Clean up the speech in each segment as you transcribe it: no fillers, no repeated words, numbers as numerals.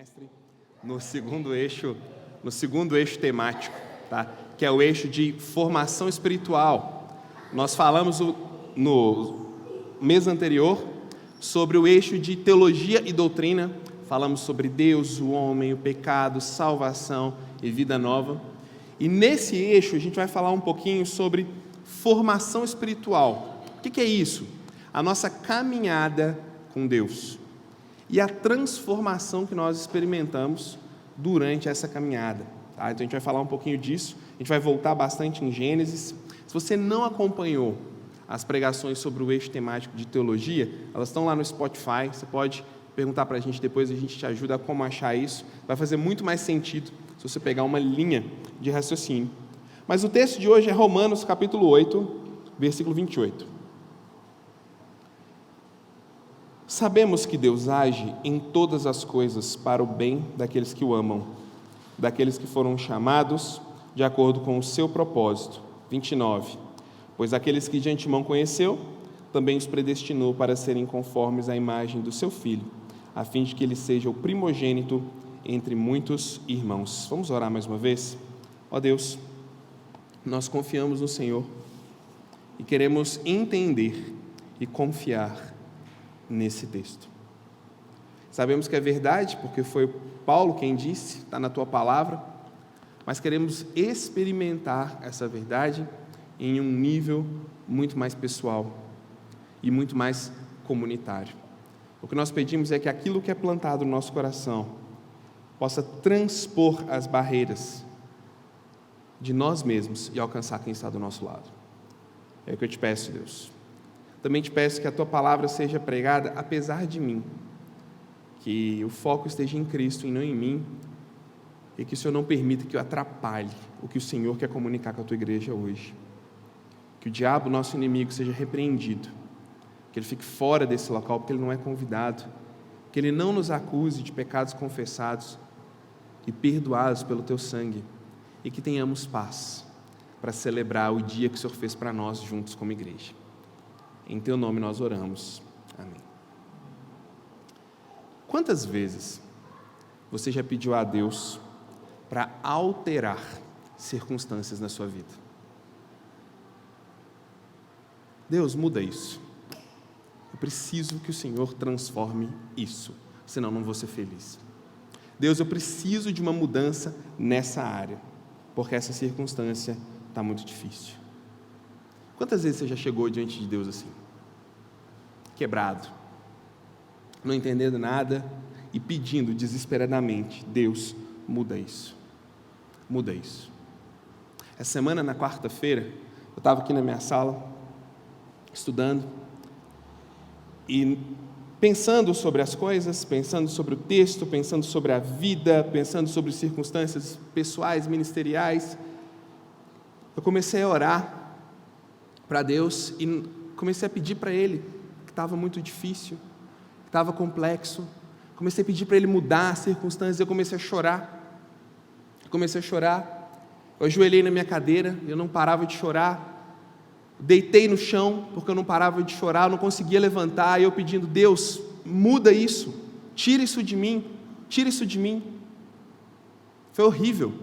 semestre no segundo eixo temático, tá? Que é o eixo de formação espiritual. Nós falamos no mês anterior sobre o eixo de teologia e doutrina, falamos sobre Deus, o homem, o pecado, salvação e vida nova. E nesse eixo a gente vai falar um pouquinho sobre formação espiritual. O que é isso? A nossa caminhada com Deus e a transformação que nós experimentamos durante essa caminhada. Tá? Então a gente vai falar um pouquinho disso, a gente vai voltar bastante em Gênesis. Se você não acompanhou as pregações sobre o eixo temático de teologia, elas estão lá no Spotify, você pode perguntar para a gente depois, a gente te ajuda a como achar isso. Vai fazer muito mais sentido se você pegar uma linha de raciocínio. Mas o texto de hoje é Romanos capítulo 8, versículo 28. Sabemos que Deus age em todas as coisas para o bem daqueles que o amam, daqueles que foram chamados de acordo com o seu propósito. 29. Pois aqueles que de antemão conheceu, também os predestinou para serem conformes à imagem do seu Filho, a fim de que ele seja o primogênito entre muitos irmãos. Vamos orar mais uma vez? Ó Deus, nós confiamos no Senhor e queremos entender e confiar nesse texto. Sabemos que é verdade, porque foi Paulo quem disse, está na tua palavra, mas queremos experimentar essa verdade em um nível muito mais pessoal e muito mais comunitário. O que nós pedimos é que aquilo que é plantado no nosso coração possa transpor as barreiras de nós mesmos e alcançar quem está do nosso lado. É o que eu te peço, Deus. Também te peço que a tua palavra seja pregada apesar de mim, que o foco esteja em Cristo e não em mim, e que o Senhor não permita que eu atrapalhe o que o Senhor quer comunicar com a tua igreja hoje. Que o diabo, nosso inimigo, seja repreendido, que ele fique fora desse local porque ele não é convidado, que ele não nos acuse de pecados confessados e perdoados pelo teu sangue, e que tenhamos paz para celebrar o dia que o Senhor fez para nós juntos como igreja. Em teu nome nós oramos. Amém. Quantas vezes você já pediu a Deus para alterar circunstâncias na sua vida? Deus, muda isso. Eu preciso que o Senhor transforme isso, senão não vou ser feliz. Deus, eu preciso de uma mudança nessa área, porque essa circunstância está muito difícil. Quantas vezes você já chegou diante de Deus assim? Quebrado, não entendendo nada e pedindo desesperadamente: Deus, muda isso, muda isso. Essa semana, na quarta-feira, eu estava aqui na minha sala, estudando, e pensando sobre as coisas, pensando sobre o texto, pensando sobre a vida, pensando sobre circunstâncias pessoais, ministeriais, eu comecei a orar para Deus e comecei a pedir para Ele, que estava muito difícil, que estava complexo, comecei a pedir para Ele mudar as circunstâncias, eu comecei a chorar, eu ajoelhei na minha cadeira, eu não parava de chorar, deitei no chão, porque eu não parava de chorar, eu não conseguia levantar, e eu pedindo: Deus, muda isso, tira isso de mim, foi horrível,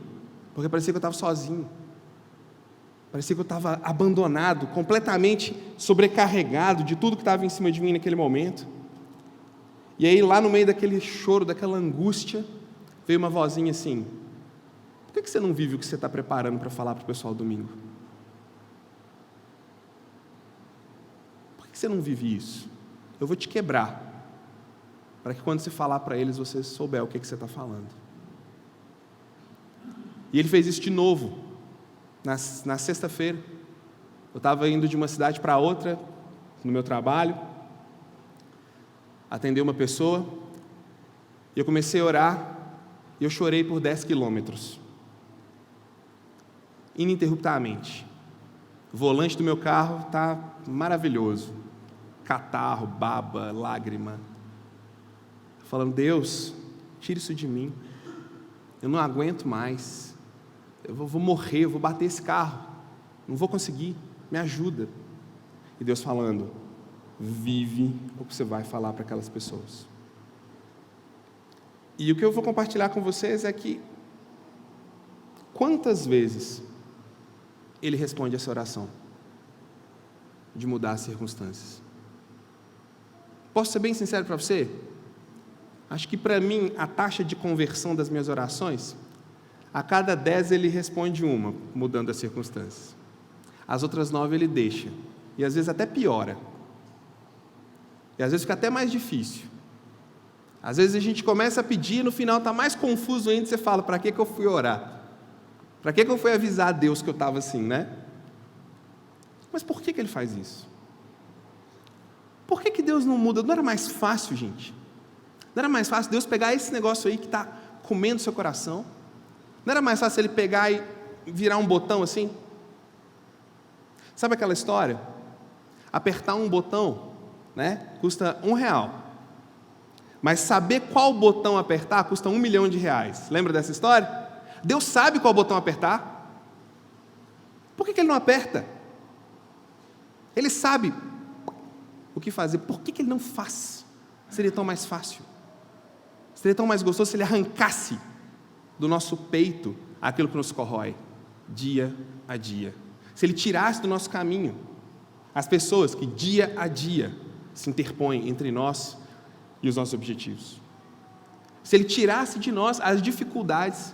porque parecia que eu estava sozinho, parecia que eu estava abandonado, completamente sobrecarregado de tudo que estava em cima de mim naquele momento. E aí, lá no meio daquele choro, daquela angústia, veio uma vozinha assim: por que você não vive o que você está preparando para falar para o pessoal domingo? Por que você não vive isso? Eu vou te quebrar, para que quando você falar para eles, você souber o que você está falando. E Ele fez isso de novo. Na sexta-feira, eu estava indo de uma cidade para outra, no meu trabalho, atender uma pessoa, e eu comecei a orar, e eu chorei por 10 quilômetros, ininterruptamente. O volante do meu carro está maravilhoso, catarro, baba, lágrima, falando: Deus, tira isso de mim, eu não aguento mais, eu vou morrer, eu vou bater esse carro, não vou conseguir, me ajuda. E Deus falando: vive o que você vai falar para aquelas pessoas. E o que eu vou compartilhar com vocês é que quantas vezes Ele responde essa oração de mudar as circunstâncias. Posso ser bem sincero para você? Acho que para mim a taxa de conversão das minhas orações, a cada 10 Ele responde uma, mudando as circunstâncias. As outras 9 Ele deixa. E às vezes até piora. E às vezes fica até mais difícil. Às vezes a gente começa a pedir e no final está mais confuso ainda, você fala, para que eu fui orar? Para que eu fui avisar a Deus que eu estava assim, né? Mas por que Ele faz isso? Por que Deus não muda? Não era mais fácil, gente? Não era mais fácil Deus pegar esse negócio aí que está comendo seu coração? Não era mais fácil Ele pegar e virar um botão assim? Sabe aquela história? Apertar um botão, né, custa R$1. Mas saber qual botão apertar custa R$1 milhão. Lembra dessa história? Deus sabe qual botão apertar. Por que Ele não aperta? Ele sabe o que fazer. Por que Ele não faz? Seria tão mais fácil. Seria tão mais gostoso se Ele arrancasse do nosso peito aquilo que nos corrói, dia a dia. Se Ele tirasse do nosso caminho as pessoas que dia a dia se interpõem entre nós e os nossos objetivos. Se Ele tirasse de nós as dificuldades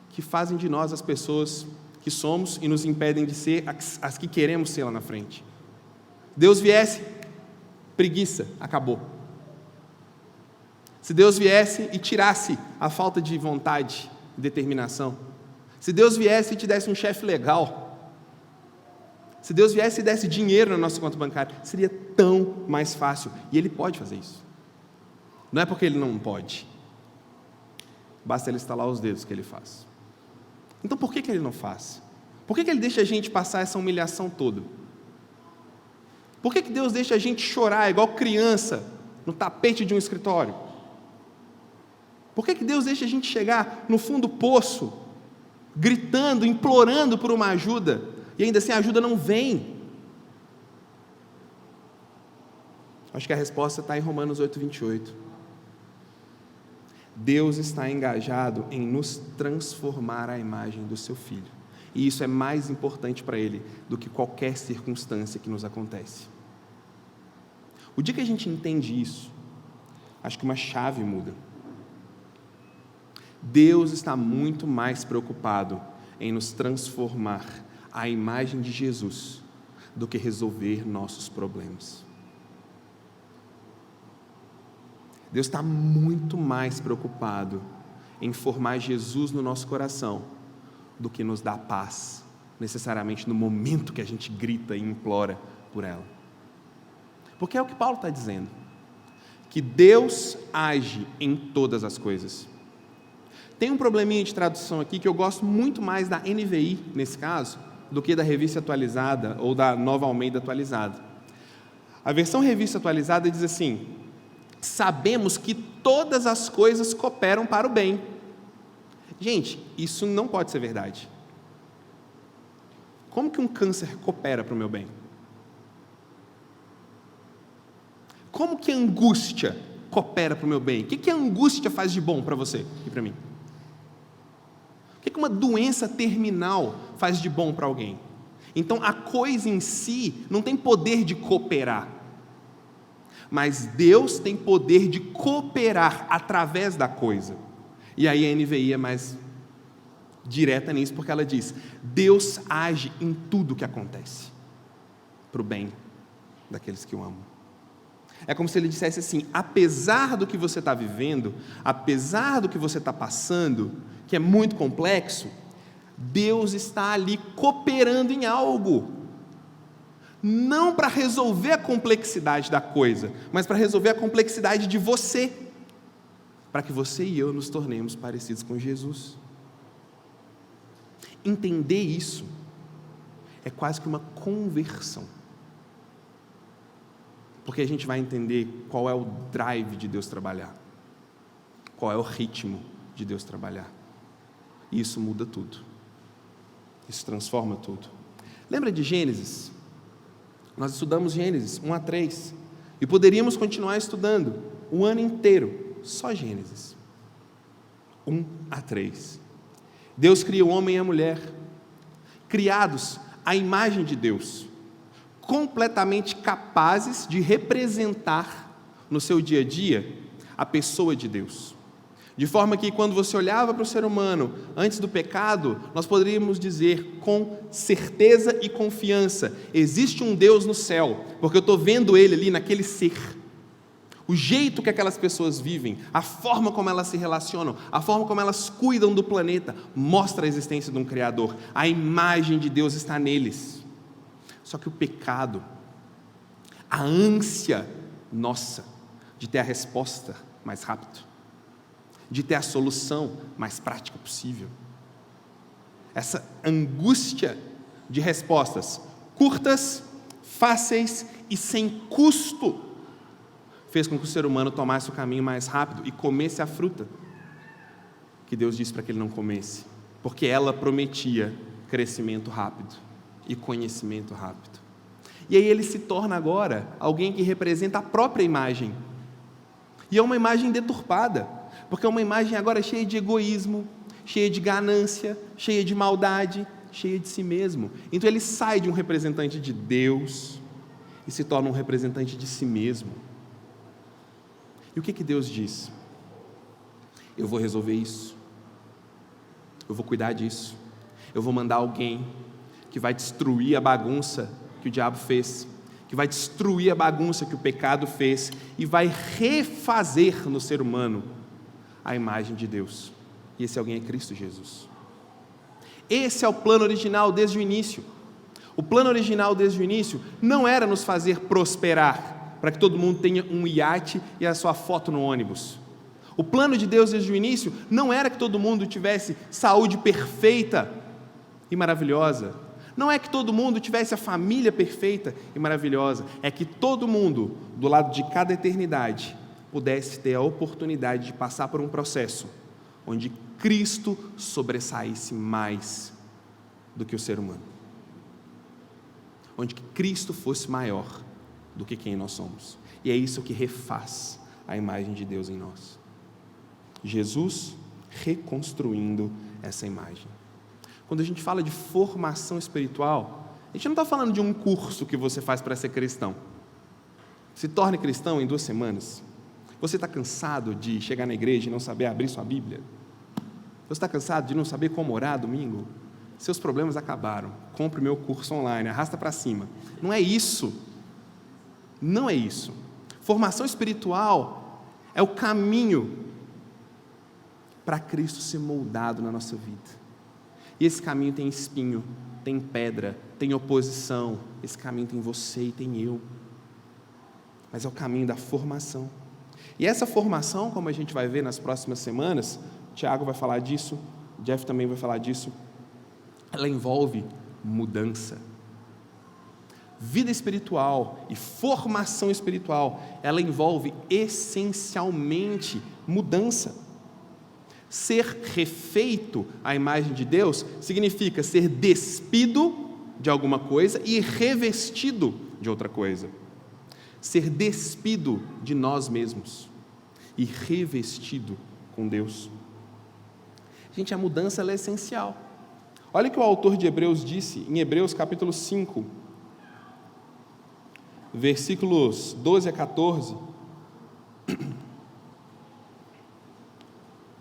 que fazem de nós as pessoas que somos e nos impedem de ser as que queremos ser lá na frente. Deus viesse, preguiça, acabou. Se Deus viesse e tirasse a falta de vontade e determinação, se Deus viesse e te desse um chefe legal, se Deus viesse e desse dinheiro na nossa conta bancária, seria tão mais fácil. E Ele pode fazer isso. Não é porque Ele não pode. Basta Ele estalar os dedos que Ele faz. Então por que Ele não faz? Por que Ele deixa a gente passar essa humilhação toda? Por que Deus deixa a gente chorar igual criança no tapete de um escritório? Por que Deus deixa a gente chegar no fundo do poço, gritando, implorando por uma ajuda, e ainda assim a ajuda não vem? Acho que a resposta está em Romanos 8:28. Deus está engajado em nos transformar à imagem do seu Filho. E isso é mais importante para Ele do que qualquer circunstância que nos acontece. O dia que a gente entende isso, acho que uma chave muda. Deus está muito mais preocupado em nos transformar à imagem de Jesus do que resolver nossos problemas. Deus está muito mais preocupado em formar Jesus no nosso coração do que nos dar paz, necessariamente no momento que a gente grita e implora por ela. Porque é o que Paulo está dizendo, que Deus age em todas as coisas. Tem um probleminha de tradução aqui que eu gosto muito mais da NVI, nesse caso, do que da Revista Atualizada ou da Nova Almeida Atualizada. A versão Revista Atualizada diz assim: sabemos que todas as coisas cooperam para o bem. Gente, isso não pode ser verdade. Como que um câncer coopera para o meu bem? Como que a angústia coopera para o meu bem? O que a angústia faz de bom para você e para mim? O que uma doença terminal faz de bom para alguém? Então, a coisa em si não tem poder de cooperar, mas Deus tem poder de cooperar através da coisa. E aí a NVI é mais direta nisso, porque ela diz: Deus age em tudo que acontece para o bem daqueles que o amam. É como se Ele dissesse assim: apesar do que você está vivendo, apesar do que você está passando, que é muito complexo, Deus está ali cooperando em algo, não para resolver a complexidade da coisa, mas para resolver a complexidade de você, para que você e eu nos tornemos parecidos com Jesus. Entender isso é quase que uma conversão, porque a gente vai entender qual é o drive de Deus trabalhar, qual é o ritmo de Deus trabalhar, e isso muda tudo, isso transforma tudo. Lembra de Gênesis? Nós estudamos Gênesis 1 a 3, e poderíamos continuar estudando o ano inteiro só Gênesis 1-3. Deus cria o homem e a mulher, criados à imagem de Deus, completamente capazes de representar no seu dia a dia a pessoa de Deus. De forma que quando você olhava para o ser humano antes do pecado, nós poderíamos dizer com certeza e confiança: existe um Deus no céu, porque eu estou vendo Ele ali naquele ser. O jeito que aquelas pessoas vivem, a forma como elas se relacionam, a forma como elas cuidam do planeta, mostra a existência de um Criador. A imagem de Deus está neles. Só que o pecado, a ânsia nossa de ter a resposta mais rápido, de ter a solução mais prática possível, essa angústia de respostas curtas, fáceis e sem custo, fez com que o ser humano tomasse o caminho mais rápido e comesse a fruta que Deus disse para que ele não comesse, porque ela prometia crescimento rápido e conhecimento rápido. E aí ele se torna agora alguém que representa a própria imagem, e é uma imagem deturpada, porque é uma imagem agora cheia de egoísmo, cheia de ganância, cheia de maldade, cheia de si mesmo. Então ele sai de um representante de Deus e se torna um representante de si mesmo. E o que Deus diz? Eu vou resolver isso, eu vou cuidar disso, eu vou mandar alguém que vai destruir a bagunça que o diabo fez, que vai destruir a bagunça que o pecado fez e vai refazer no ser humano a imagem de Deus. E esse alguém é Cristo Jesus. Esse é o plano original desde o início. O plano original desde o início não era nos fazer prosperar, para que todo mundo tenha um iate e a sua foto no ônibus. O plano de Deus desde o início não era que todo mundo tivesse saúde perfeita e maravilhosa. Não é que todo mundo tivesse a família perfeita e maravilhosa. É que todo mundo, do lado de cada eternidade, pudesse ter a oportunidade de passar por um processo onde Cristo sobressaísse mais do que o ser humano. Onde Cristo fosse maior do que quem nós somos. E é isso que refaz a imagem de Deus em nós. Jesus reconstruindo essa imagem. Quando a gente fala de formação espiritual, a gente não está falando de um curso que você faz para ser cristão. Se torne cristão em 2 semanas. Você está cansado de chegar na igreja e não saber abrir sua Bíblia? Você está cansado de não saber como orar domingo? Seus problemas acabaram. Compre o meu curso online, arrasta para cima. Não é isso. Não é isso. Formação espiritual é o caminho para Cristo ser moldado na nossa vida. E esse caminho tem espinho, tem pedra, tem oposição. Esse caminho tem você e tem eu. Mas é o caminho da formação. E essa formação, como a gente vai ver nas próximas semanas, Tiago vai falar disso, Jeff também vai falar disso, ela envolve mudança. Vida espiritual e formação espiritual, ela envolve essencialmente mudança. Ser refeito à imagem de Deus significa ser despido de alguma coisa e revestido de outra coisa. Ser despido de nós mesmos e revestido com Deus. Gente, a mudança ela é essencial. Olha o que o autor de Hebreus disse em Hebreus capítulo 5, versículos 12-14.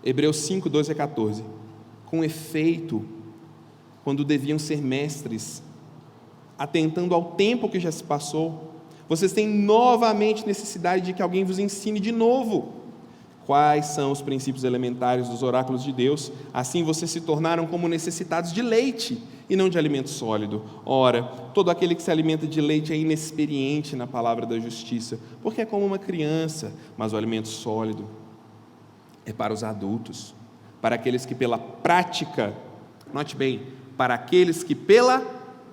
Hebreus 5, 12-14. Com efeito, quando deviam ser mestres, atentando ao tempo que já se passou, vocês têm novamente necessidade de que alguém vos ensine de novo quais são os princípios elementares dos oráculos de Deus. Assim vocês se tornaram como necessitados de leite e não de alimento sólido. Ora, todo aquele que se alimenta de leite é inexperiente na palavra da justiça, porque é como uma criança, mas o alimento sólido é para os adultos, para aqueles que pela prática, note bem, para aqueles que pela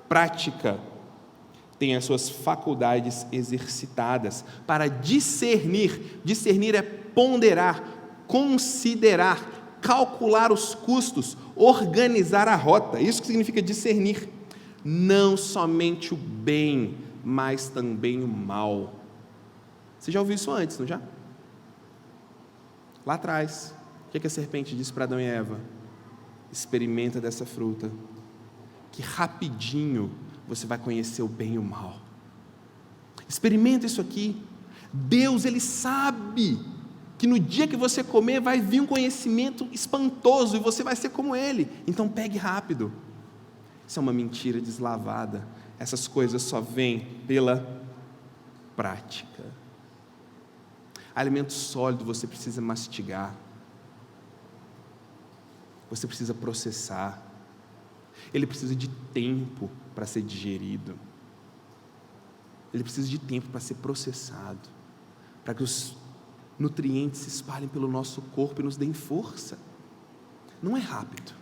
prática têm as suas faculdades exercitadas, para discernir. Discernir é ponderar, considerar, calcular os custos, organizar a rota. Isso que significa discernir. Não somente o bem, mas também o mal. Você já ouviu isso antes, não já? Lá atrás, o que a serpente disse para Adão e Eva? Experimenta dessa fruta, que rapidinho você vai conhecer o bem e o mal. Experimenta isso aqui. Deus, Ele sabe que no dia que você comer vai vir um conhecimento espantoso e você vai ser como Ele. Então pegue rápido. Isso é uma mentira deslavada. Essas coisas só vêm pela prática. Alimento sólido você precisa mastigar. Você precisa processar. Ele precisa de tempo para ser digerido. Ele precisa de tempo para ser processado, para que os nutrientes se espalhem pelo nosso corpo e nos deem força. Não é rápido,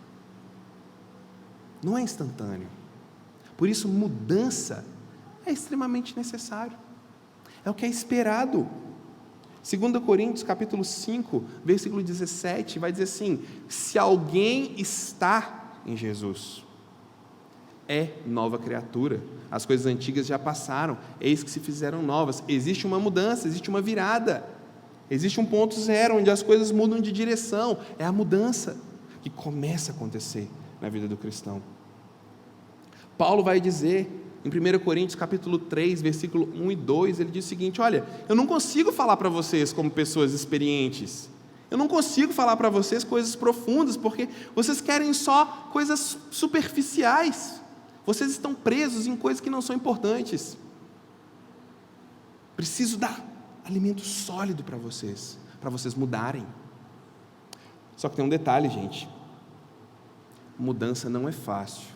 não é instantâneo. Por isso, mudança é extremamente necessário. É o que é esperado. 2 Coríntios capítulo 5, versículo 17, vai dizer assim: se alguém está em Jesus, é nova criatura, as coisas antigas já passaram, eis que se fizeram novas. Existe uma mudança, existe uma virada, existe um ponto zero, onde as coisas mudam de direção. É a mudança que começa a acontecer na vida do cristão. Paulo vai dizer, em 1 Coríntios capítulo 3, versículo 1 e 2, ele diz o seguinte: olha, eu não consigo falar para vocês como pessoas experientes, eu não consigo falar para vocês coisas profundas, porque vocês querem só coisas superficiais, vocês estão presos em coisas que não são importantes. Preciso dar alimento sólido para vocês mudarem. Só que tem um detalhe, gente: mudança não é fácil.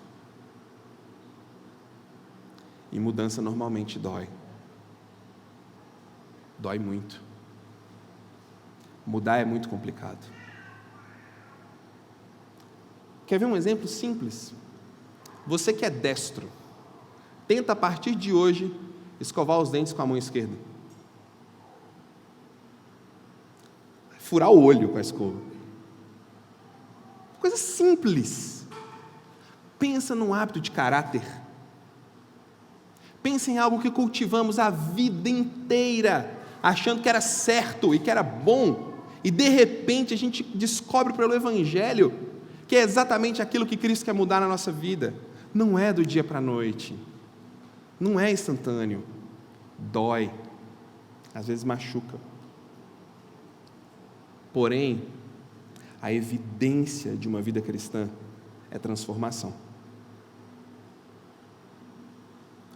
E mudança normalmente dói. Dói muito. Mudar é muito complicado. Quer ver um exemplo simples? Você que é destro, tenta a partir de hoje escovar os dentes com a mão esquerda. Furar o olho com a escova. Coisa simples. Pensa num hábito de caráter. Pensa em algo que cultivamos a vida inteira, achando que era certo e que era bom, e de repente a gente descobre pelo Evangelho que é exatamente aquilo que Cristo quer mudar na nossa vida. Não é do dia para a noite, não é instantâneo, dói, às vezes machuca. Porém, a evidência de uma vida cristã é transformação.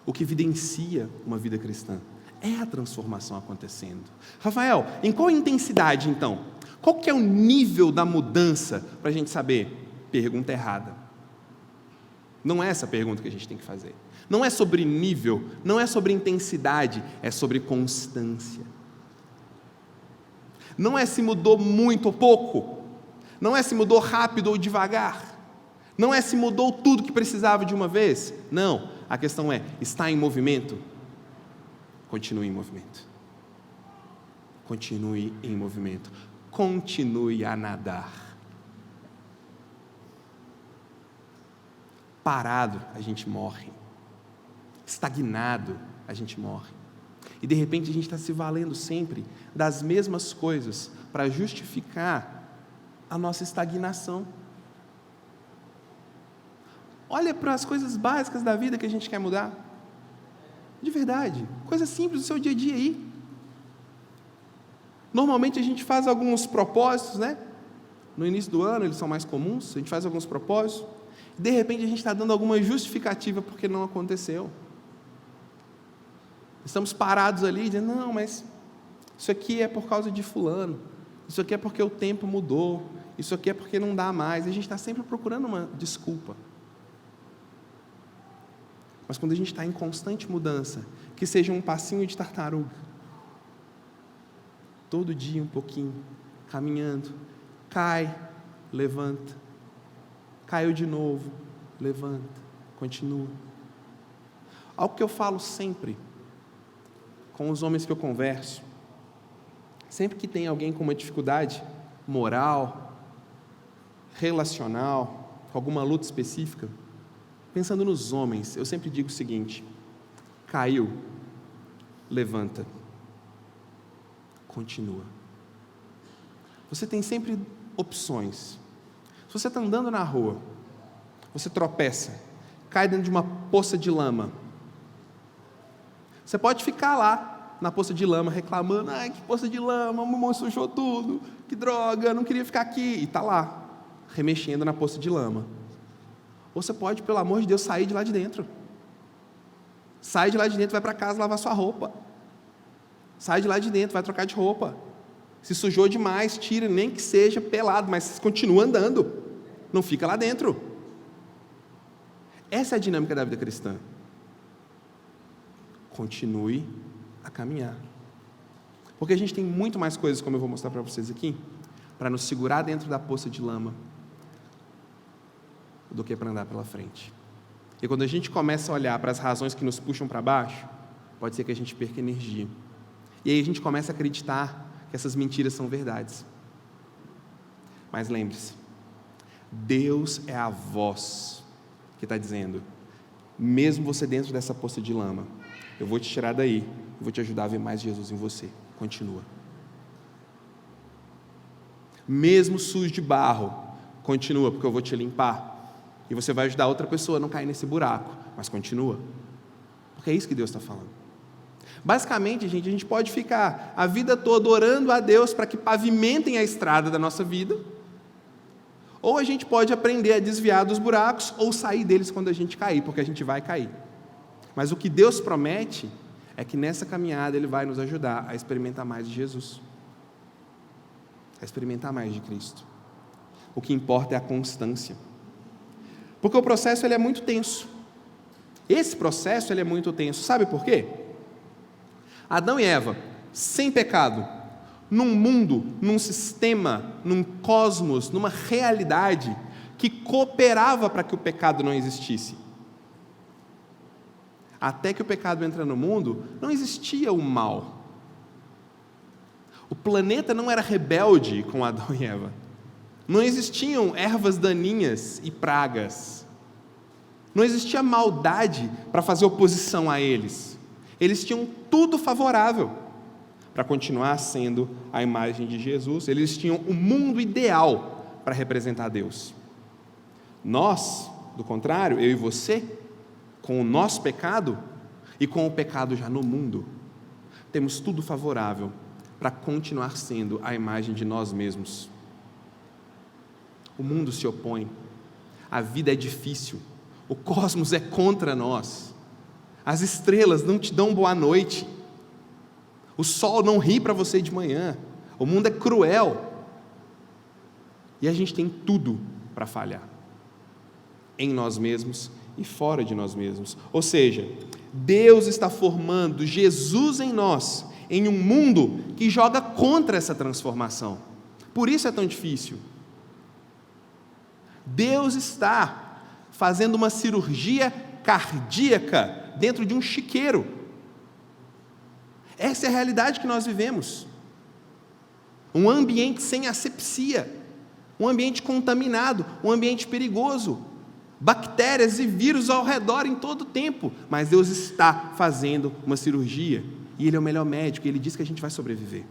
O que evidencia uma vida cristã é a transformação acontecendo. Rafael, em qual intensidade então? Qual que é o nível da mudança para a gente saber? Pergunta errada. Não é essa a pergunta que a gente tem que fazer. Não é sobre nível, não é sobre intensidade, é sobre constância. Não é se mudou muito ou pouco, não é se mudou rápido ou devagar, não é se mudou tudo que precisava de uma vez. Não, a questão é: está em movimento? Continue em movimento. Continue em movimento. Continue a nadar. Parado, a gente morre. Estagnado, a gente morre. E de repente a gente está se valendo sempre das mesmas coisas para justificar a nossa estagnação. Olha para as coisas básicas da vida que a gente quer mudar. De verdade, coisa simples do seu dia a dia aí. Normalmente a gente faz alguns propósitos, né? No início do ano eles são mais comuns, a gente faz alguns propósitos. De repente a gente está dando alguma justificativa porque não aconteceu. Estamos parados ali dizendo: não, mas isso aqui é por causa de fulano, isso aqui é porque o tempo mudou, isso aqui é porque não dá mais. E a gente está sempre procurando uma desculpa. Mas quando a gente está em constante mudança, que seja um passinho de tartaruga, todo dia um pouquinho, caminhando, cai, levanta, caiu de novo, levanta, continua. Algo que eu falo sempre com os homens que eu converso, sempre que tem alguém com uma dificuldade moral, relacional, com alguma luta específica, pensando nos homens, eu sempre digo o seguinte: caiu, levanta, continua. você tem sempre opções. Se você está andando na rua, você tropeça, cai dentro de uma poça de lama. Você pode ficar lá, na poça de lama, reclamando, ai, que poça de lama, mamãe sujou tudo, que droga, não queria ficar aqui. E está lá, remexendo na poça de lama. Ou você pode, pelo amor de Deus, sair de lá de dentro. Sai de lá de dentro, vai para casa lavar sua roupa. Sai de lá de dentro, vai trocar de roupa. Se sujou demais, tira, nem que seja pelado, mas continua andando. Não fica lá dentro. Essa é a dinâmica da vida cristã. Continue a caminhar. Porque a gente tem muito mais coisas, como eu vou mostrar para vocês aqui, para nos segurar dentro da poça de lama, do que para andar pela frente. E quando a gente começa a olhar para as razões que nos puxam para baixo, pode ser que a gente perca energia. E aí a gente começa a acreditar que essas mentiras são verdades. Mas lembre-se, Deus é a voz que está dizendo, mesmo você dentro dessa poça de lama, eu vou te tirar daí, eu vou te ajudar a ver mais Jesus em você. Continua. Mesmo sujo de barro, continua, porque eu vou te limpar. E você vai ajudar outra pessoa a não cair nesse buraco, mas continua. Porque é isso que Deus está falando. Basicamente, gente, a gente pode ficar a vida toda orando a Deus para que pavimentem a estrada da nossa vida, ou a gente pode aprender a desviar dos buracos, ou sair deles quando a gente cair, porque a gente vai cair. Mas o que Deus promete é que nessa caminhada Ele vai nos ajudar a experimentar mais de Jesus, a experimentar mais de Cristo. O que importa é a constância. Porque o processo ele é muito tenso. Esse processo ele é muito tenso. Sabe por quê? Adão e Eva, sem pecado, num mundo, num sistema, num cosmos, numa realidade que cooperava para que o pecado não existisse. Até que o pecado entra no mundo, não existia o mal. O planeta não era rebelde com Adão e Eva. Não existiam ervas daninhas e pragas. Não existia maldade para fazer oposição a eles. Eles tinham tudo favorável para continuar sendo a imagem de Jesus. Eles tinham o mundo ideal para representar Deus. Nós, do contrário, eu e você, com o nosso pecado e com o pecado já no mundo, temos tudo favorável para continuar sendo a imagem de nós mesmos. O mundo se opõe, a vida é difícil, o cosmos é contra nós, as estrelas não te dão boa noite, o sol não ri para você de manhã, o mundo é cruel, e a gente tem tudo para falhar, em nós mesmos e fora de nós mesmos. Ou seja, Deus está formando Jesus em nós, em um mundo que joga contra essa transformação. Por isso é tão difícil. Deus está fazendo uma cirurgia cardíaca dentro de um chiqueiro. Essa é a realidade que nós vivemos. Um ambiente sem asepsia, um ambiente contaminado, um ambiente perigoso, bactérias e vírus ao redor em todo o tempo, mas Deus está fazendo uma cirurgia, e Ele é o melhor médico, e Ele diz que a gente vai sobreviver.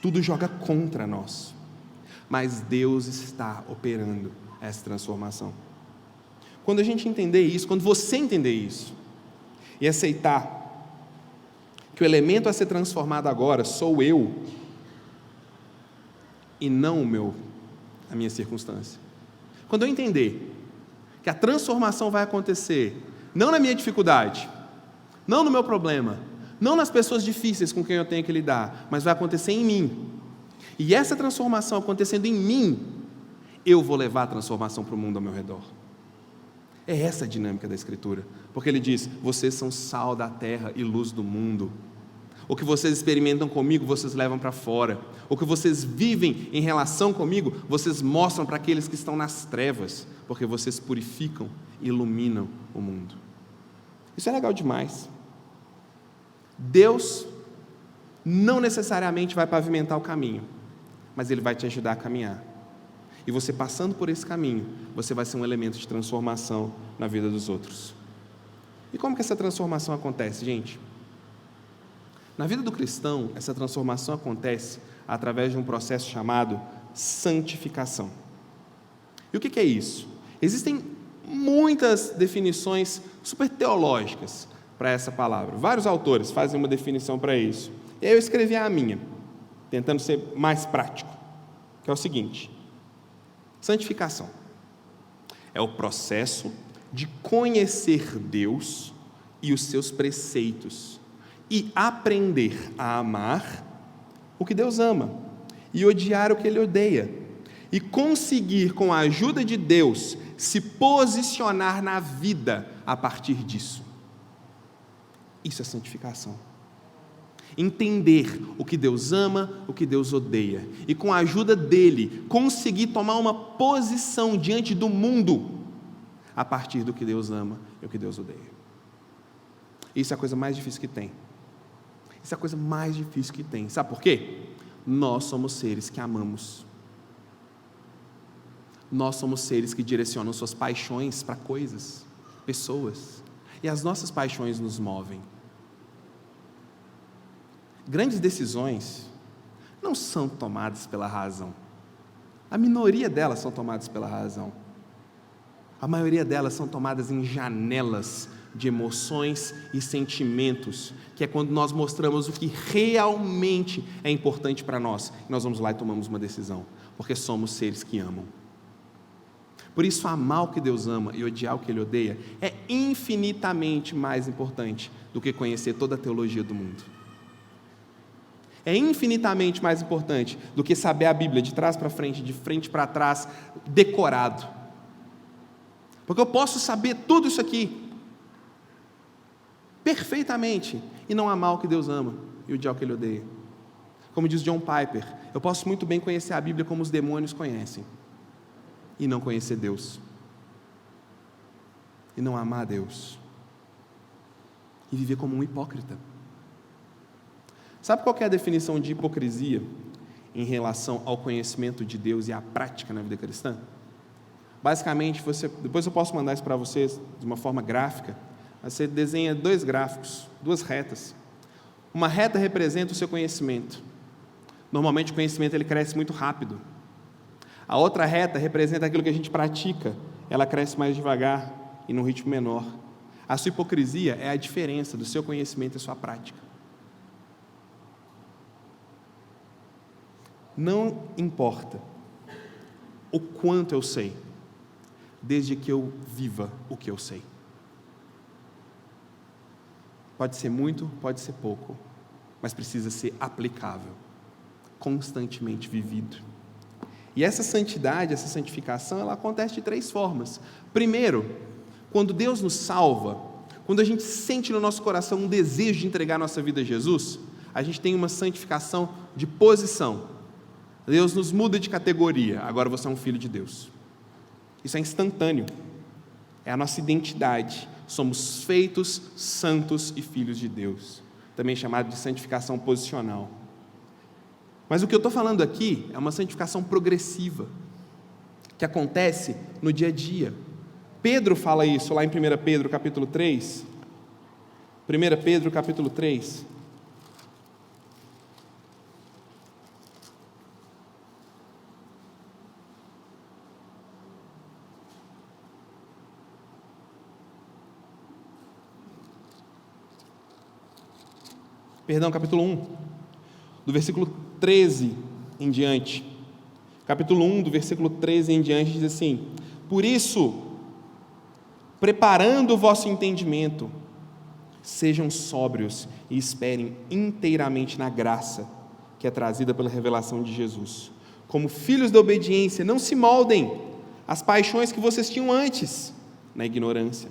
Tudo joga contra nós, mas Deus está operando essa transformação. Quando a gente entender isso, quando você entender isso, e aceitar que o elemento a ser transformado agora sou eu, e não a minha circunstância. Quando eu entender que a transformação vai acontecer, não na minha dificuldade, não no meu problema, não nas pessoas difíceis com quem eu tenho que lidar, mas vai acontecer em mim. E essa transformação acontecendo em mim, eu vou levar a transformação para o mundo ao meu redor. É essa a dinâmica da Escritura, porque ele diz, vocês são sal da terra e luz do mundo. O que vocês experimentam comigo, vocês levam para fora. O que vocês vivem em relação comigo, vocês mostram para aqueles que estão nas trevas, porque vocês purificam e iluminam o mundo. Isso é legal demais. Deus não necessariamente vai pavimentar o caminho, mas Ele vai te ajudar a caminhar. E você passando por esse caminho, você vai ser um elemento de transformação na vida dos outros. E como que essa transformação acontece, gente? Na vida do cristão, essa transformação acontece através de um processo chamado santificação. E o que é isso? Existem muitas definições super teológicas para essa palavra. Vários autores fazem uma definição para isso. E aí eu escrevi a minha, tentando ser mais prático, que é o seguinte: santificação é o processo de conhecer Deus e os seus preceitos e aprender a amar o que Deus ama e odiar o que Ele odeia, e conseguir, com a ajuda de Deus, se posicionar na vida a partir disso. Isso é santificação. Entender o que Deus ama, o que Deus odeia, e com a ajuda dele, conseguir tomar uma posição diante do mundo a partir do que Deus ama e o que Deus odeia. Isso é a coisa mais difícil que tem. Isso é a coisa mais difícil que tem. Sabe por quê? Nós somos seres que amamos. Nós somos seres que direcionam suas paixões para coisas, pessoas. E as nossas paixões nos movem. Grandes decisões não são tomadas pela razão. A minoria delas são tomadas pela razão. A maioria delas são tomadas em janelas de emoções e sentimentos, que é quando nós mostramos o que realmente é importante para nós. E nós vamos lá e tomamos uma decisão, porque somos seres que amam. Por isso, amar o que Deus ama e odiar o que Ele odeia é infinitamente mais importante do que conhecer toda a teologia do mundo. É infinitamente mais importante do que saber a Bíblia de trás para frente, de frente para trás, decorado. Porque eu posso saber tudo isso aqui perfeitamente e não amar o que Deus ama e odiar o que Ele odeia. Como diz John Piper, eu posso muito bem conhecer a Bíblia como os demônios conhecem e não conhecer Deus, e não amar a Deus, e viver como um hipócrita. Sabe qual que é a definição de hipocrisia em relação ao conhecimento de Deus e à prática na vida cristã? Basicamente, depois eu posso mandar isso para vocês de uma forma gráfica. Você desenha dois gráficos, duas retas. Uma reta representa o seu conhecimento. Normalmente o conhecimento ele cresce muito rápido. A outra reta representa aquilo que a gente pratica. Ela cresce mais devagar e num ritmo menor. A sua hipocrisia é a diferença do seu conhecimento e sua prática. Não importa o quanto eu sei, desde que eu viva o que eu sei. Pode ser muito, pode ser pouco, mas precisa ser aplicável, constantemente vivido. E essa santidade, essa santificação, ela acontece de três formas. Primeiro, quando Deus nos salva, quando a gente sente no nosso coração um desejo de entregar nossa vida a Jesus, a gente tem uma santificação de posição. Deus nos muda de categoria, agora você é um filho de Deus. Isso é instantâneo, é a nossa identidade. Somos feitos santos e filhos de Deus, também chamado de santificação posicional. Mas o que eu estou falando aqui é uma santificação progressiva, que acontece no dia a dia. Pedro fala isso lá em 1 Pedro capítulo 3. 1 Pedro capítulo 3. Capítulo 1, do versículo 13 em diante. Capítulo 1, do versículo 13 em diante, diz assim: por isso, preparando o vosso entendimento, sejam sóbrios e esperem inteiramente na graça que é trazida pela revelação de Jesus. Como filhos da obediência, não se moldem às paixões que vocês tinham antes, na ignorância.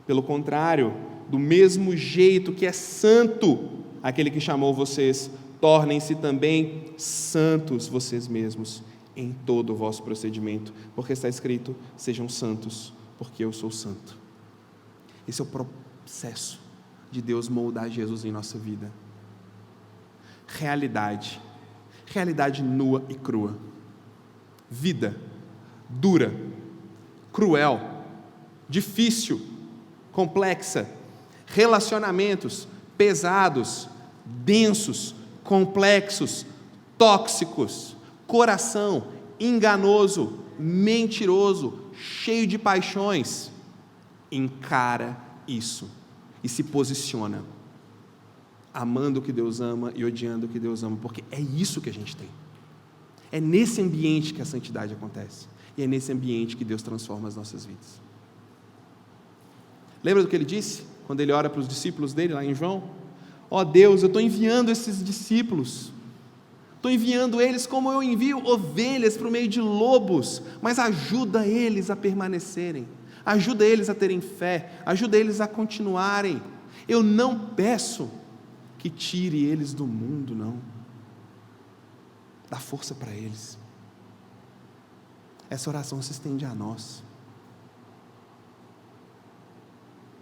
Pelo contrário, do mesmo jeito que é santo aquele que chamou vocês, tornem-se também santos vocês mesmos em todo o vosso procedimento, porque está escrito: sejam santos, porque eu sou santo. Esse é o processo de Deus moldar Jesus em nossa vida. Realidade nua e crua, vida dura, cruel, difícil, complexa, relacionamentos pesados, densos, complexos, tóxicos, coração enganoso, mentiroso, cheio de paixões. Encara isso e se posiciona, amando o que Deus ama e odiando o que Deus ama, porque é isso que a gente tem. É nesse ambiente que a santidade acontece, e é nesse ambiente que Deus transforma as nossas vidas. Lembra do que ele disse, quando ele ora para os discípulos dele, lá em João? Ó Deus, eu estou enviando esses discípulos, estou enviando eles como eu envio ovelhas para o meio de lobos, mas ajuda eles a permanecerem, ajuda eles a terem fé, ajuda eles a continuarem. Eu não peço que tire eles do mundo, não. Dá força para eles. Essa oração se estende a nós.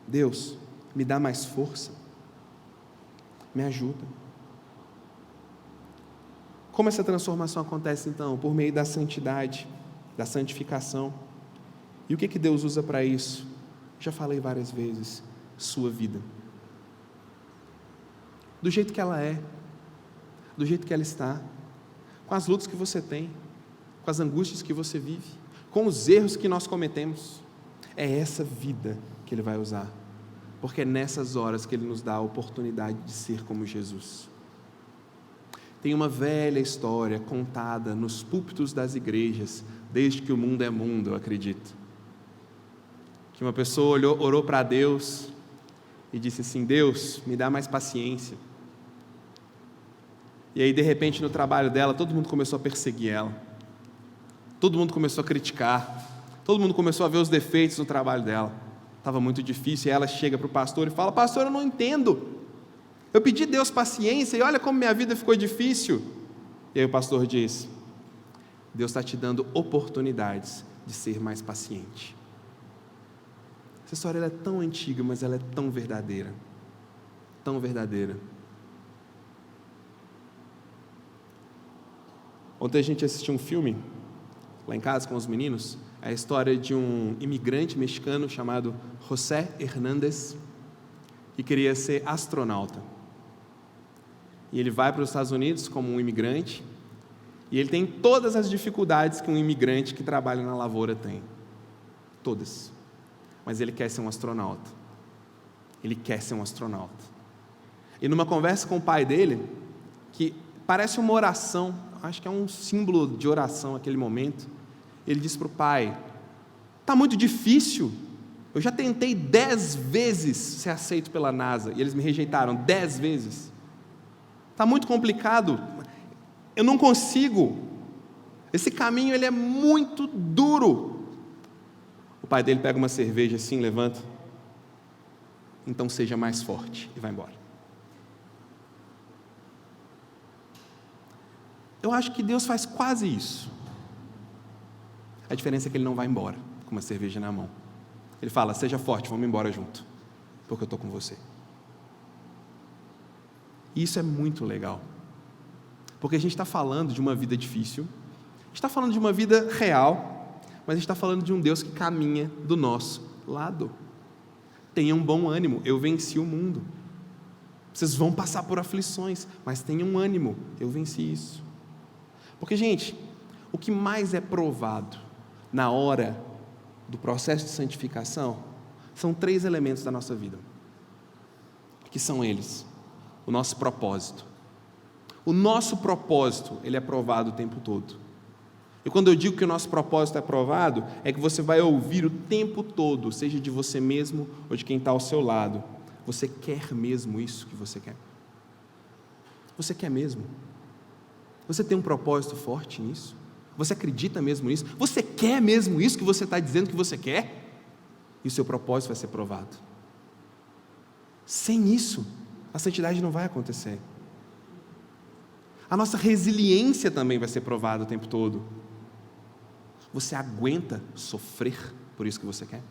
Deus, me dá mais força, me ajuda. Como essa transformação acontece então? Por meio da santidade, da santificação. E o que Deus usa para isso? Já falei várias vezes, sua vida. Do jeito que ela é, do jeito que ela está, com as lutas que você tem, com as angústias que você vive, com os erros que nós cometemos. É essa vida que Ele vai usar, porque é nessas horas que Ele nos dá a oportunidade de ser como Jesus. Tem uma velha história contada nos púlpitos das igrejas, desde que o mundo é mundo, eu acredito, que uma pessoa orou para Deus e disse assim: Deus, me dá mais paciência. E aí de repente no trabalho dela, todo mundo começou a perseguir ela, todo mundo começou a criticar, todo mundo começou a ver os defeitos no trabalho dela, estava muito difícil. E ela chega para o pastor e fala: pastor, eu não entendo, eu pedi a Deus paciência e olha como minha vida ficou difícil. E aí o pastor diz: Deus está te dando oportunidades de ser mais paciente. Essa história ela é tão antiga, mas ela é tão verdadeira, tão verdadeira. Ontem a gente assistiu um filme lá em casa com os meninos, a história de um imigrante mexicano chamado José Hernández, que queria ser astronauta. E ele vai para os Estados Unidos como um imigrante, e ele tem todas as dificuldades que um imigrante que trabalha na lavoura tem. Todas. Mas ele quer ser um astronauta. Ele quer ser um astronauta. E numa conversa com o pai dele, que parece uma oração, acho que é um símbolo de oração naquele momento, ele disse para o pai: está muito difícil, eu já tentei 10 vezes ser aceito pela NASA, e eles me rejeitaram 10 vezes, está muito complicado, eu não consigo, esse caminho ele é muito duro. O pai dele pega uma cerveja assim, levanta: então seja mais forte, e vai embora. Eu acho que Deus faz quase isso. A diferença é que Ele não vai embora com uma cerveja na mão. Ele fala: seja forte, vamos embora junto, porque eu estou com você. E isso é muito legal, porque a gente está falando de uma vida difícil, a gente está falando de uma vida real, mas a gente está falando de um Deus que caminha do nosso lado. Tenham bom ânimo, eu venci o mundo. Vocês vão passar por aflições, mas tenham ânimo, eu venci isso. Porque, gente, o que mais é provado na hora do processo de santificação são 3 elementos da nossa vida, que são eles: o nosso propósito. O nosso propósito, ele é provado o tempo todo. E quando eu digo que o nosso propósito é provado, é que você vai ouvir o tempo todo, seja de você mesmo ou de quem está ao seu lado: você quer mesmo isso que você quer? Você quer mesmo? Você tem um propósito forte nisso? Você acredita mesmo nisso? Você quer mesmo isso que você está dizendo que você quer? E o seu propósito vai ser provado. Sem isso, a santidade não vai acontecer. A nossa resiliência também vai ser provada o tempo todo. Você aguenta sofrer por isso que você quer?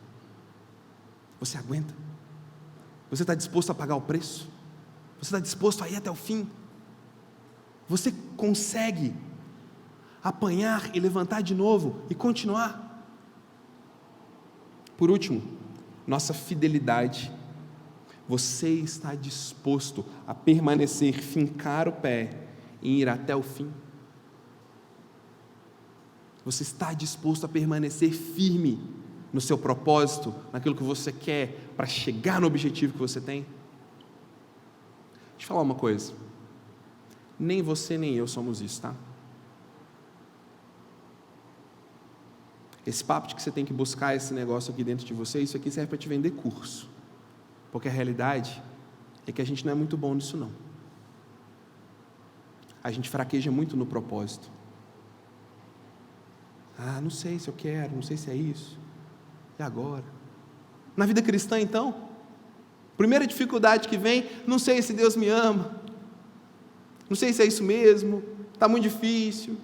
Você aguenta? Você está disposto a pagar o preço? Você está disposto a ir até o fim? Você consegue apanhar e levantar de novo e continuar? Por último, nossa fidelidade. Você está disposto a permanecer, fincar o pé e ir até o fim? Você está disposto a permanecer firme no seu propósito, naquilo que você quer, para chegar no objetivo que você tem? Deixa eu falar uma coisa. Nem você nem eu somos isso, tá? Esse papo de que você tem que buscar esse negócio aqui dentro de você, isso aqui serve para te vender curso. Porque a realidade é que a gente não é muito bom nisso não. A gente fraqueja muito no propósito. Não sei se eu quero, não sei se é isso. E agora? Na vida cristã, então? Primeira dificuldade que vem, não sei se Deus me ama. Não sei se é isso mesmo. Está muito difícil.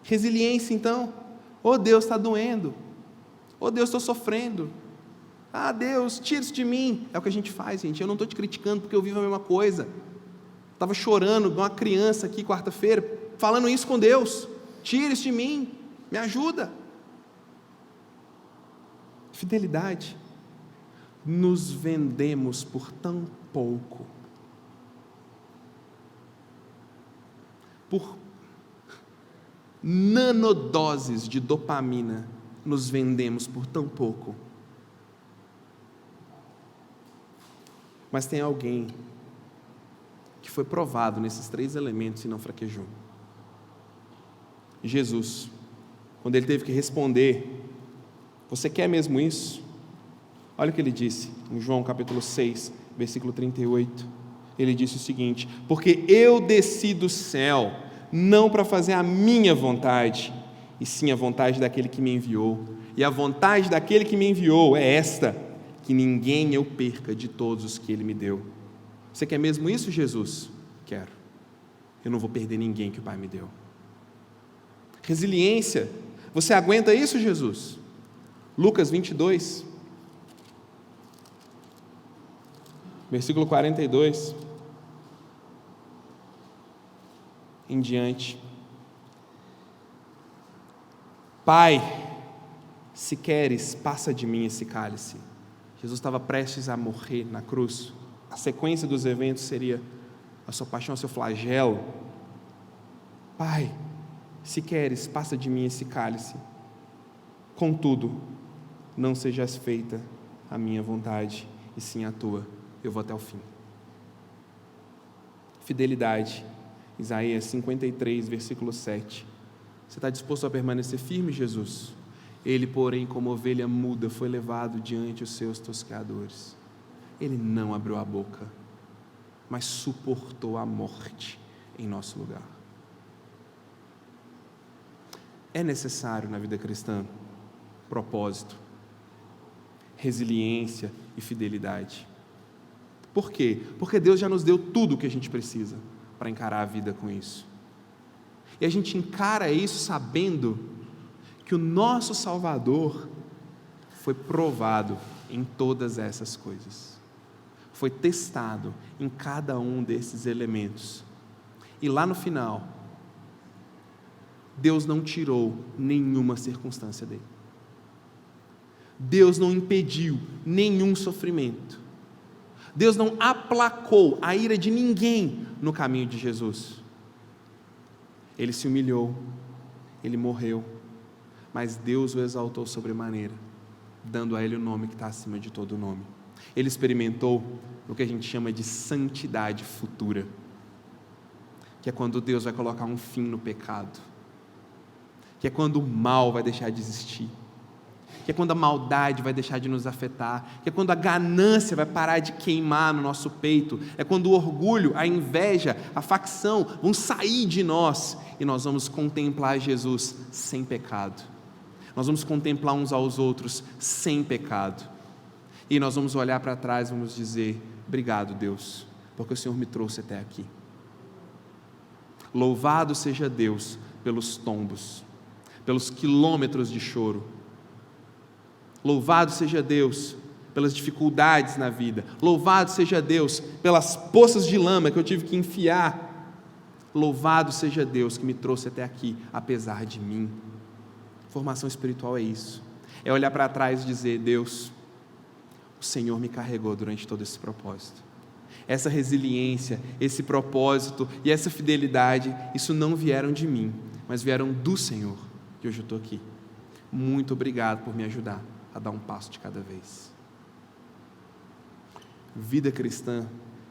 Resiliência, então. Deus, está doendo. Deus, estou sofrendo. Deus, tira isso de mim. É o que a gente faz, gente. Eu não estou te criticando porque eu vivo a mesma coisa. Estava chorando igual uma criança aqui quarta-feira, falando isso com Deus. Tira isso de mim. Me ajuda. Fidelidade. Nos vendemos por tão pouco. Por nanodoses de dopamina, nos vendemos por tão pouco. Mas tem alguém que foi provado nesses 3 elementos e não fraquejou. Jesus, quando ele teve que responder, você quer mesmo isso? Olha o que ele disse em João capítulo 6, versículo 38. Ele disse o seguinte: porque eu desci do céu, não para fazer a minha vontade, e sim a vontade daquele que me enviou. E a vontade daquele que me enviou é esta: que ninguém eu perca de todos os que ele me deu. Você quer mesmo isso, Jesus? Quero. Eu não vou perder ninguém que o Pai me deu. Resiliência. Você aguenta isso, Jesus? Lucas 22, versículo 42 em diante. Pai, se queres, passa de mim esse cálice. Jesus estava prestes a morrer na cruz. A sequência dos eventos seria a sua paixão, o seu flagelo. Pai, se queres, passa de mim esse cálice. Contudo, não sejas feita a minha vontade, e sim a tua. Eu vou até o fim. Fidelidade. Isaías 53, versículo 7. Você está disposto a permanecer firme, Jesus? Ele, porém, como ovelha muda, foi levado diante os seus tosqueadores. Ele não abriu a boca, mas suportou a morte em nosso lugar. É necessário na vida cristã propósito, resiliência e fidelidade. Por quê? Porque Deus já nos deu tudo o que a gente precisa para encarar a vida com isso. E a gente encara isso sabendo que o nosso Salvador foi provado em todas essas coisas. Foi testado em cada um desses elementos. E lá no final, Deus não tirou nenhuma circunstância dele. Deus não impediu nenhum sofrimento. Deus não aplacou a ira de ninguém no caminho de Jesus. Ele se humilhou, ele morreu, mas Deus o exaltou sobremaneira, dando a ele o nome que está acima de todo nome. Ele experimentou o que a gente chama de santidade futura, que é quando Deus vai colocar um fim no pecado, que é quando o mal vai deixar de existir, que é quando a maldade vai deixar de nos afetar, que é quando a ganância vai parar de queimar no nosso peito, é quando o orgulho, a inveja, a facção vão sair de nós e nós vamos contemplar Jesus sem pecado. Nós vamos contemplar uns aos outros sem pecado. E nós vamos olhar para trás e vamos dizer: obrigado, Deus, porque o Senhor me trouxe até aqui. Louvado seja Deus pelos tombos, pelos quilômetros de choro. Louvado seja Deus pelas dificuldades na vida. Louvado seja Deus pelas poças de lama que eu tive que enfiar. Louvado seja Deus que me trouxe até aqui, apesar de mim. Formação espiritual é isso. É olhar para trás e dizer: Deus, o Senhor me carregou durante todo esse propósito. Essa resiliência, esse propósito e essa fidelidade, isso não vieram de mim, mas vieram do Senhor. E hoje eu estou aqui. Muito obrigado por me ajudar a dar um passo de cada vez. Vida cristã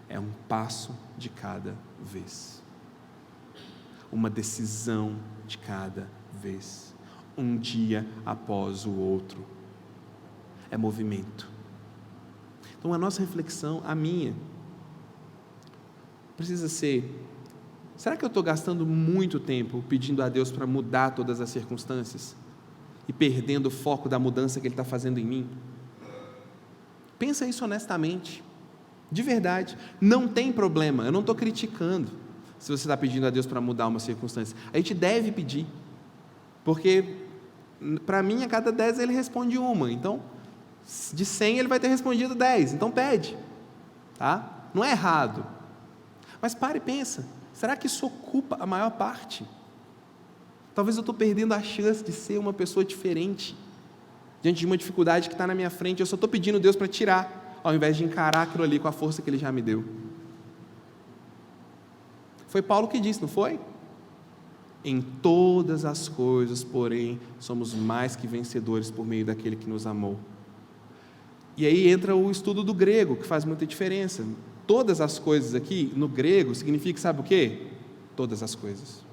é um passo de cada vez. Uma decisão de cada vez. Um dia após o outro. É movimento. Então a nossa reflexão, a minha, precisa ser: será que eu estou gastando muito tempo pedindo a Deus para mudar todas as circunstâncias e perdendo o foco da mudança que Ele está fazendo em mim? Pensa isso honestamente, de verdade. Não tem problema, eu não estou criticando se você está pedindo a Deus para mudar uma circunstância. A gente deve pedir, porque para mim a cada 10 Ele responde uma, então de 100 Ele vai ter respondido 10, então pede, tá? Não é errado, mas para e pensa: será que isso ocupa a maior parte? Talvez eu estou perdendo a chance de ser uma pessoa diferente diante de uma dificuldade que está na minha frente. Eu só estou pedindo a Deus para tirar, ao invés de encarar aquilo ali com a força que Ele já me deu. Foi Paulo que disse, não foi? Em todas as coisas, porém, somos mais que vencedores por meio daquele que nos amou. E aí entra o estudo do grego, que faz muita diferença. Todas as coisas aqui, no grego, significa, sabe o quê? Todas as coisas.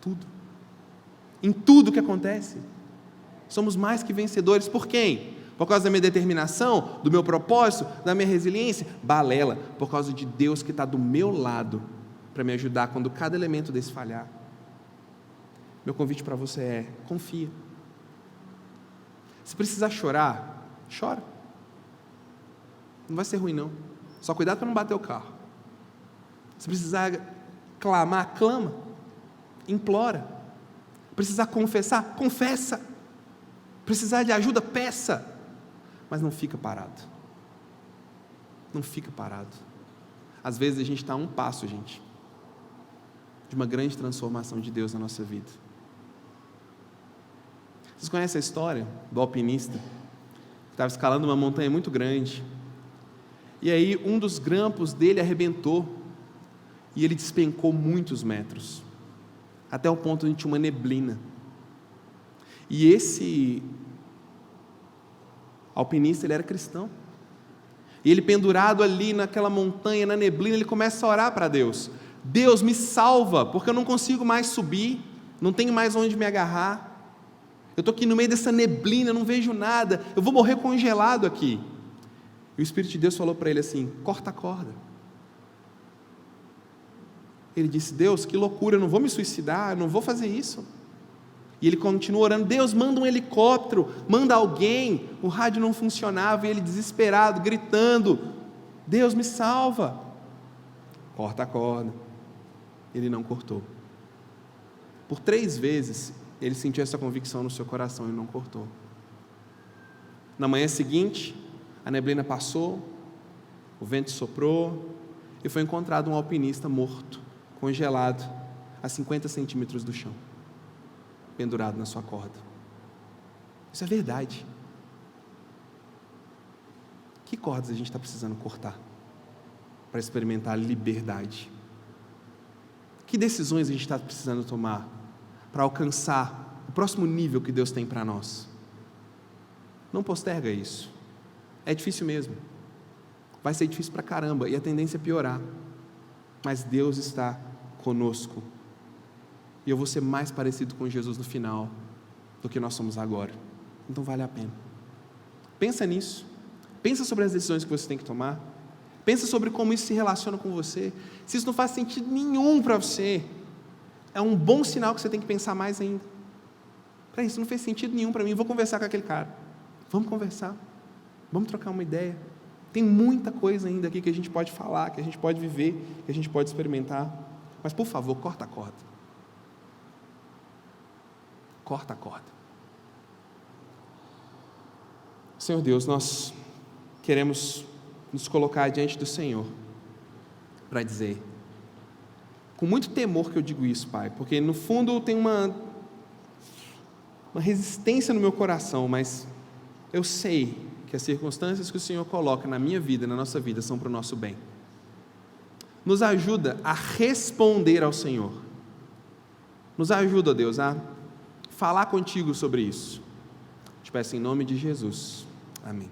Tudo. Em tudo que acontece. Somos mais que vencedores. Por quem? Por causa da minha determinação, do meu propósito, da minha resiliência? Balela. Por causa de Deus que está do meu lado para me ajudar quando cada elemento desse falhar. Meu convite para você é: confia. Se precisar chorar, chora. Não vai ser ruim não. Só cuidado para não bater o carro. Se precisar clamar, clama. Implora. Precisar confessar, confessa. Precisar de ajuda, peça. Mas não fica parado. Não fica parado. Às vezes a gente está a um passo, gente, de uma grande transformação de Deus na nossa vida. Vocês conhecem a história do alpinista que estava escalando uma montanha muito grande, e aí um dos grampos dele arrebentou e ele despencou muitos metros, até o ponto onde tinha uma neblina. E esse alpinista, ele era cristão, e ele pendurado ali naquela montanha, na neblina, ele começa a orar para Deus: Deus, me salva, porque eu não consigo mais subir, não tenho mais onde me agarrar, eu estou aqui no meio dessa neblina, não vejo nada, eu vou morrer congelado aqui. E o Espírito de Deus falou para ele assim: corta a corda. Ele disse: Deus, que loucura, eu não vou me suicidar, eu não vou fazer isso. E ele continua orando: Deus, manda um helicóptero, manda alguém. O rádio não funcionava, e ele desesperado, gritando: Deus, me salva. Corta a corda. Ele não cortou. Por 3 vezes ele sentiu essa convicção no seu coração e não cortou. Na manhã seguinte, a neblina passou, o vento soprou, e foi encontrado um alpinista morto, congelado, a 50 centímetros do chão, pendurado na sua corda. Isso é verdade. Que cordas a gente está precisando cortar para experimentar liberdade? Que decisões a gente está precisando tomar para alcançar o próximo nível que Deus tem para nós? Não posterga isso. É difícil mesmo. Vai ser difícil pra caramba, e a tendência é piorar. Mas Deus está conosco. E eu vou ser mais parecido com Jesus no final do que nós somos agora. Então vale a pena. Pensa nisso. Pensa sobre as decisões que você tem que tomar. Pensa sobre como isso se relaciona com você. Se isso não faz sentido nenhum para você, é um bom sinal que você tem que pensar mais ainda. Para isso não fez sentido nenhum para mim, vou conversar com aquele cara. Vamos conversar. Vamos trocar uma ideia. Tem muita coisa ainda aqui que a gente pode falar, que a gente pode viver, que a gente pode experimentar. Mas por favor, corta a corda. Corta a corda. Senhor Deus, nós queremos nos colocar diante do Senhor para dizer, com muito temor que eu digo isso, Pai, porque no fundo tem uma resistência no meu coração, mas eu sei que as circunstâncias que o Senhor coloca na minha vida, na nossa vida, são para o nosso bem. Nos ajuda a responder ao Senhor. Nos ajuda, Deus, a falar contigo sobre isso. Te peço em nome de Jesus. Amém.